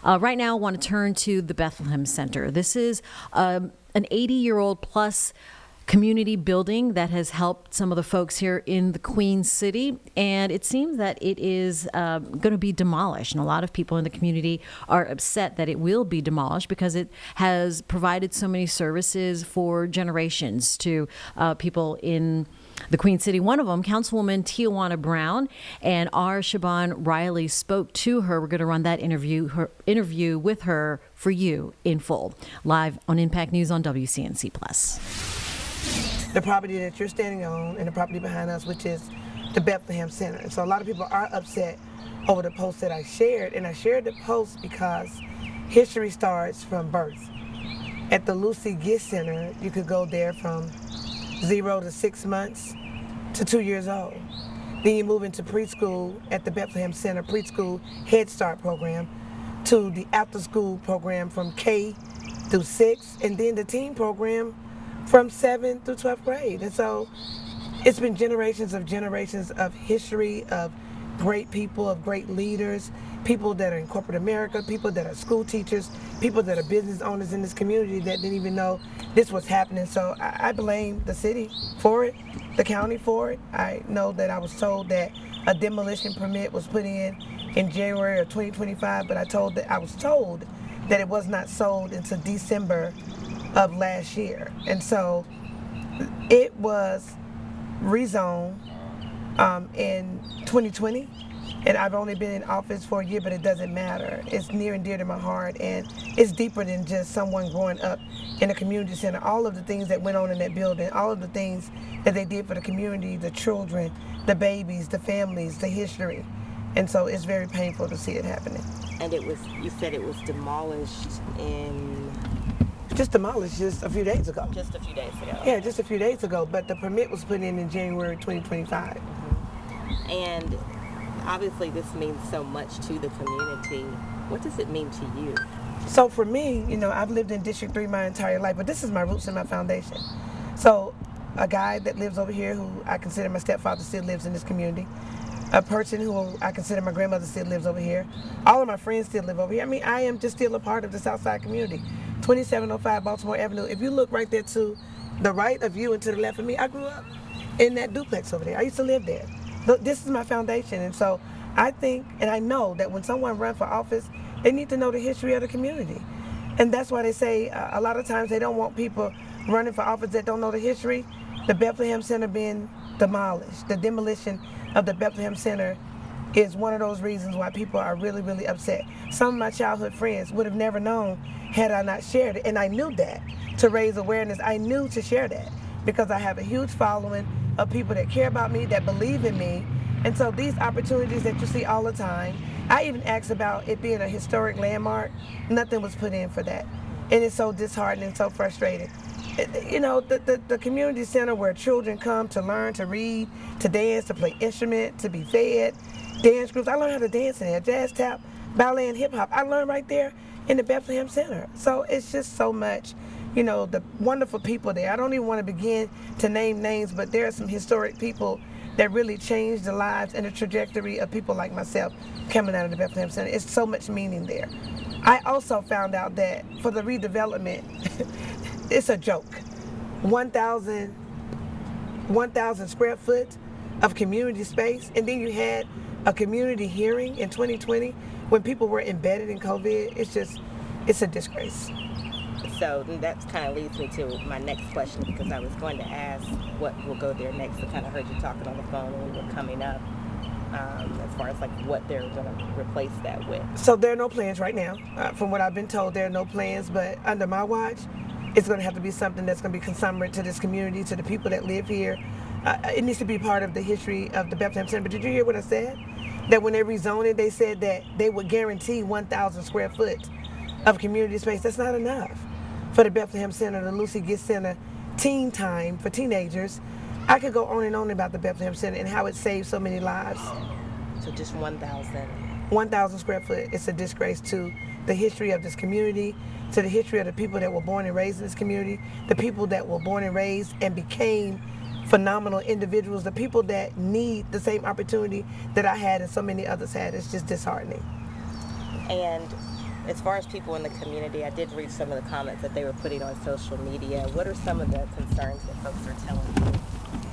Right now, I want to turn to the Bethlehem Center. This is an 80-year-old plus community building that has helped some of the folks here in the Queen City, and it seems that it is going to be demolished. And a lot of people in the community are upset that it will be demolished because it has provided so many services for generations to people in the Queen City. One of them, Councilwoman Tiawana Brown, and our Siobhan Riley spoke to her. We're going to run that interview with her for you in full, live on Impact News on WCNC+. The property that you're standing on and the property behind us, which is the Bethlehem Center. So a lot of people are upset over the post that I shared, and I shared the post because history starts from birth. At the Lucy Giss Center, you could go there from 0 to 6 months to 2 years old. Then you move into preschool at the Bethlehem Center preschool Head Start program, to the after school program from K through 6, and then the teen program from 7th through 12th grade. And so it's been generations of history, of great people, of great leaders, people that are in corporate America, people that are school teachers, people that are business owners in this community that didn't even know this was happening. So I blame the city for it, the county for it. I know that I was told that a demolition permit was put in January of 2025, but I was told that it was not sold until December of last year. And so it was rezoned in 2020, and I've only been in office for a year, but it doesn't matter. It's near and dear to my heart, and it's deeper than just someone growing up in a community center. All of the things that went on in that building, all of the things that they did for the community, the children, the babies, the families, the history. And so it's very painful to see it happening. And you said it was demolished just demolished just a few days ago. Just a few days ago. Yeah, just a few days ago, but the permit was put in January 2025. Mm-hmm. And obviously this means so much to the community. What does it mean to you? So for me, I've lived in District 3 my entire life, but this is my roots and my foundation. So a guy that lives over here who I consider my stepfather still lives in this community. A person who I consider my grandmother still lives over here. All of my friends still live over here. I mean, I am just still a part of the Southside community. 2705 Baltimore Avenue. If you look right there to the right of you and to the left of me, I grew up in that duplex over there. I used to live there. This is my foundation. And so I think, and I know that when someone runs for office, they need to know the history of the community. And that's why they say a lot of times they don't want people running for office that don't know the history. The Bethlehem Center being demolished, the demolition of the Bethlehem Center is one of those reasons why people are really, really upset. Some of my childhood friends would have never known had I not shared it, and I knew that to raise awareness. I knew to share that because I have a huge following of people that care about me, that believe in me. And so these opportunities that you see all the time, I even asked about it being a historic landmark. Nothing was put in for that. And it's so disheartening, so frustrating. The community center where children come to learn, to read, to dance, to play instrument, to be fed, dance groups. I learned how to dance in there, jazz, tap, ballet, and hip hop. I learned right there in the Bethlehem Center. So it's just so much, the wonderful people there. I don't even want to begin to name names, but there are some historic people that really changed the lives and the trajectory of people like myself coming out of the Bethlehem Center. It's so much meaning there. I also found out that for the redevelopment, it's a joke. 1,000 square foot of community space, and then you had a community hearing in 2020 when people were embedded in COVID. It's a disgrace. So that kind of leads me to my next question, because I was going to ask what will go there next. I kind of heard you talking on the phone when we were coming up, as far as like what they're going to replace that with. So there are no plans right now. From what I've been told, there are no plans, but under my watch, it's going to have to be something that's going to be consummate to this community, to the people that live here. It needs to be part of the history of the Bethlehem Center. But did you hear what I said? That when they rezoned it, they said that they would guarantee 1,000 square foot of community space. That's not enough for the Bethlehem Center, the Lucy Giss Center, teen time for teenagers. I could go on and on about the Bethlehem Center and how it saved so many lives. So just 1,000. 1,000 square foot. It's a disgrace to the history of this community, to the history of the people that were born and raised in this community, the people that were born and raised and became phenomenal individuals, the people that need the same opportunity that I had and so many others had. It's just disheartening. And As far as people in the community, I did read some of the comments that they were putting on social media. What are some of the concerns that folks are telling you?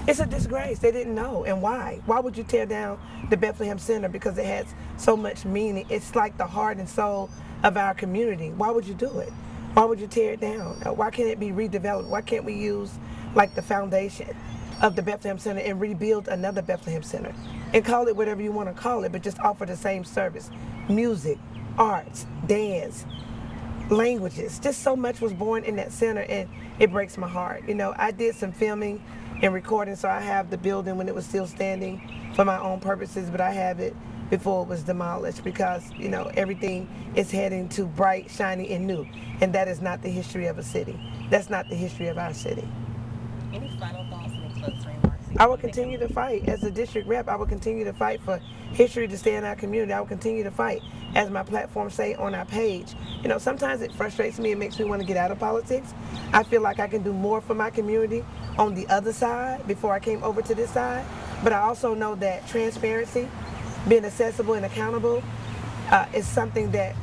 It's a disgrace. They didn't know. And why? Why would you tear down the Bethlehem Center? Because it has so much meaning. It's like the heart and soul of our community. Why would you do it? Why would you tear it down? Why can't it be redeveloped? Why can't we use like the foundation of the Bethlehem Center and rebuild another Bethlehem Center and call it whatever you want to call it, but just offer the same service? Music, arts, dance, languages. Just so much was born in that center, and it breaks my heart. You know, I did some filming and recording, so I have the building when it was still standing for my own purposes, but I have it before it was demolished because, you know, everything is heading to bright, shiny, and new. And that is not the history of a city. That's not the history of our city. Any final thoughts, any closing remarks? I will continue to fight. As a district rep, I will continue to fight for history to stay in our community. I will continue to fight, as my platform say on our page. You know, sometimes it frustrates me. It makes me want to get out of politics. I feel like I can do more for my community on the other side before I came over to this side. But I also know that transparency, being accessible and accountable, is something that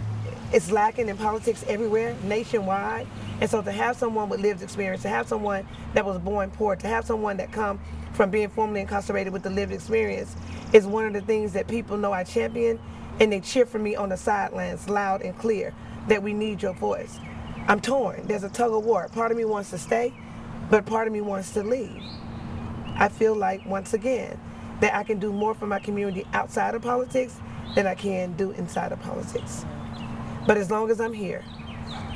is lacking in politics everywhere, nationwide. And so to have someone with lived experience, to have someone that was born poor, to have someone that come from being formerly incarcerated with the lived experience is one of the things that people know I champion, and they cheer for me on the sidelines loud and clear that we need your voice. I'm torn. There's a tug of war. Part of me wants to stay, but part of me wants to leave. I feel like, once again, that I can do more for my community outside of politics than I can do inside of politics. But as long as I'm here,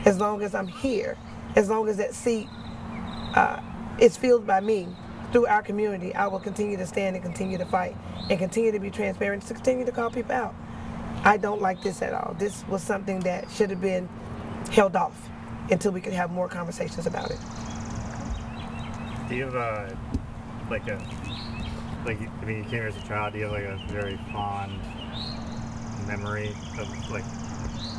as long as I'm here, as long as that seat is filled by me through our community, I will continue to stand and continue to fight and continue to be transparent, to continue to call people out. I don't like this at all. This was something that should have been held off until we could have more conversations about it. Do you have I mean, you came here as a child, do you have like a very fond memory of like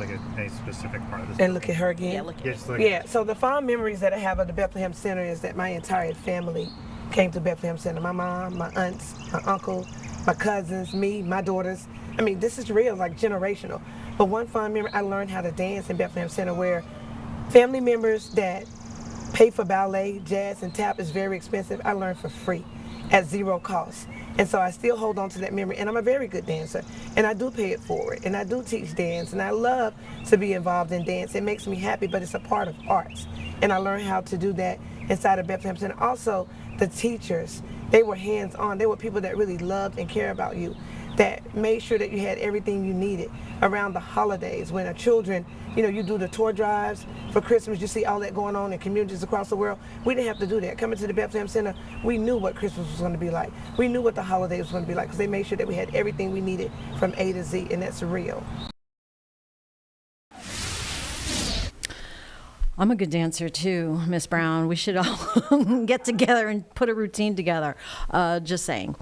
a specific part of this? And look at her again. Yeah, look at Just like, Yeah, so the fond memories that I have of the Bethlehem Center is that my entire family came to Bethlehem Center. My mom, my aunts, my uncle, my cousins, me, my daughters. I mean, this is real, like generational. But one fond memory, I learned how to dance in Bethlehem Center, where family members that pay for ballet, jazz, and tap is very expensive. I learned for free at zero cost. And so I still hold on to that memory, and I'm a very good dancer, and I do pay it forward, and I do teach dance, and I love to be involved in dance. It makes me happy, but it's a part of arts, and I learned how to do that inside of Bethlehem Center. Also, the teachers, they were hands-on. They were people that really loved and cared about you, that made sure that you had everything you needed around the holidays. When children, you know, you do the tour drives for Christmas, you see all that going on in communities across the world. We didn't have to do that. Coming to the Bethlehem Center, we knew what Christmas was going to be like. We knew what the holidays was going to be like, because they made sure that we had everything we needed from A to Z, and that's real. I'm a good dancer too, Miss Brown. We should all get together and put a routine together. Just saying.